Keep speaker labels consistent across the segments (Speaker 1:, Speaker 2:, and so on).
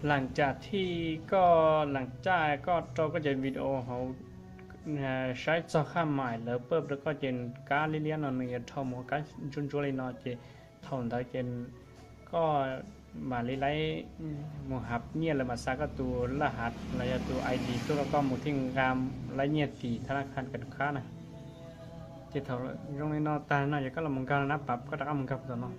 Speaker 1: หลังจากที่ก็หลังจากก็เราก็จะวิดีโอเขาใช้จอข้ามหมายแล้วเปิบแล้วก็เจนการเรียนนอนเนี่ยทอมกันจุนจุเลยนอนเจทอนได้เจนก็มาไล่หมู่หับเนี่ยเลยมาซักก็ตัวรหัสระยะตัวไอดีตัวแล้วก็หมู่ที่งามไล่เนี่ยตีธนาคารกันค้านะเจเท่าตรงนี้นอนตาหน่อยก็ละมึงการนับปรับก็ตามมึงกับตัวเนาะ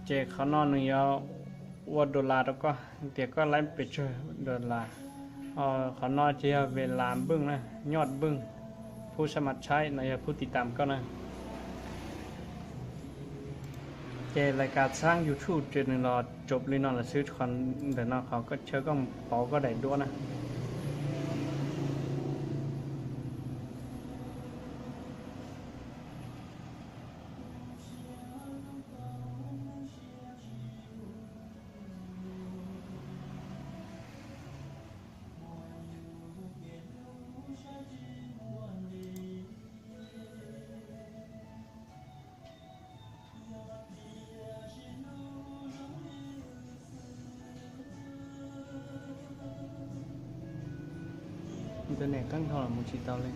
Speaker 1: เจเขานอนนี่วัดดอลลาร์แล้วก็เดี๋ยวก็ไล่ไปช่วยดอลลาร์เขานอนเจียเวลาบึ้งนะยอดบึ้งผู้สมัครใช้ในผู้ติดตามก็นะเจรายการสร้าง YouTube เจนรอจบเลยนอนละซื้อคอนเดี๋ยวนอนเขาก็เชื่อก็เป๋าก็ได้ด้วยนะ อินเทอร์เน็ตตั้งเท่าไหร่มูชิตาเลย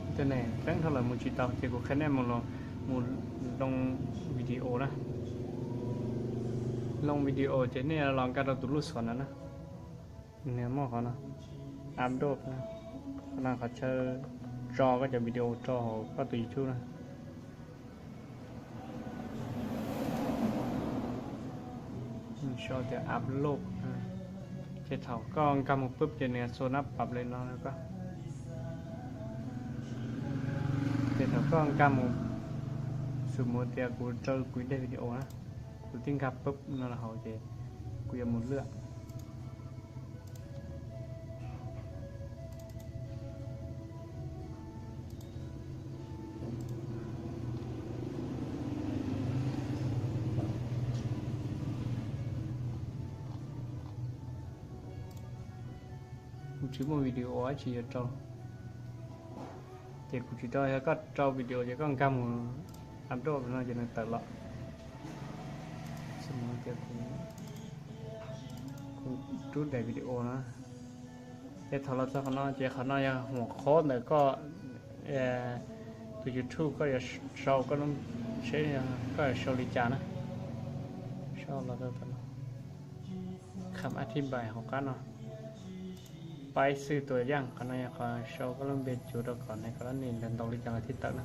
Speaker 1: อินเทอร์เน็ตตั้งเท่าไหร่มูชิตาเจ้าก็แค่แน่มึงมูลงวิดีโอนะลงวิดีโอเจเนี่ยลองการเราตุลุสก่อนนะเนี่ยมอเขานะอัพโดบนะขณะเขาเชิญจอก็จะวิดีโอจอก็ตัวยูทูบนะชอจะอัพโหลดเจ้าเท่าก็กำมือปุ๊บเจเนี่ยโซนับปรับเลยเนาะแล้วก็เจ้าเท่าก็กำมือสมมติเกูเจอกูได้วิดีโอนะกูทิ้งครับปุ๊บนั่นแหละเขาเจกูจะหมุนเลือกchỉ một video ấy chỉ cho thì cũng chỉ cho có cho video chỉ có một cam làm đồ nó chỉ là tự lọ xong rồi thì cũng chút để video nó cái thằng nó sao nó chỉ khả năngหัวโค้ดnày có từ YouTube có show có nó sẽ có show đi chả nó show là tôi phảiคำอธิบายของกันเนาะไปซื้อตัวอย่างขณะเขาโชว์ก็เริ่มเบียดจุดก่อนในกรณีเดินตรงลิจังอาทิตย์ตั้งนะ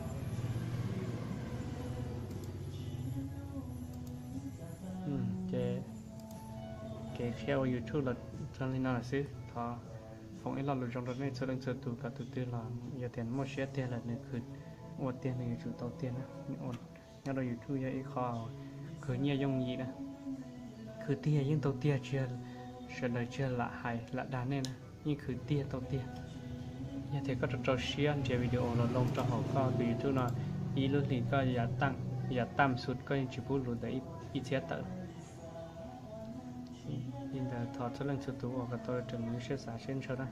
Speaker 1: เจเเที่ยวยูทูบเราตอนนี้น่าซื้อทอของไอ้เราหลุดจงรถในส่วนเสริมตัวกับตัวตื่นเราอย่าเตียนโมเชียเตียนอะไรเนี่ยคืออดเตียนในยูทูบตัวเตียนนะนี่อดงั้นเรายูทูบยังอีกข้อคือเนี่ยยงยีนะคือเตียยิ่งตัวเตียเชื่อเลยเชื่อละหายละดานเนี่ยนะนี่คือเตี้ยตัวเตี้ยอย่าเทก็จะเชียนเจวิดีโอเราลงจะหอกก็ดูยูทูบเนาะอีรุ่นนี้ก็อย่าต่ำสุดก็ยังจะพูดหลุดแต่อีเทียเตอร์ยินดีถอดเรื่องสุดตัวกับตัวถึงมือเชื่อสาเช่นเชิญนะ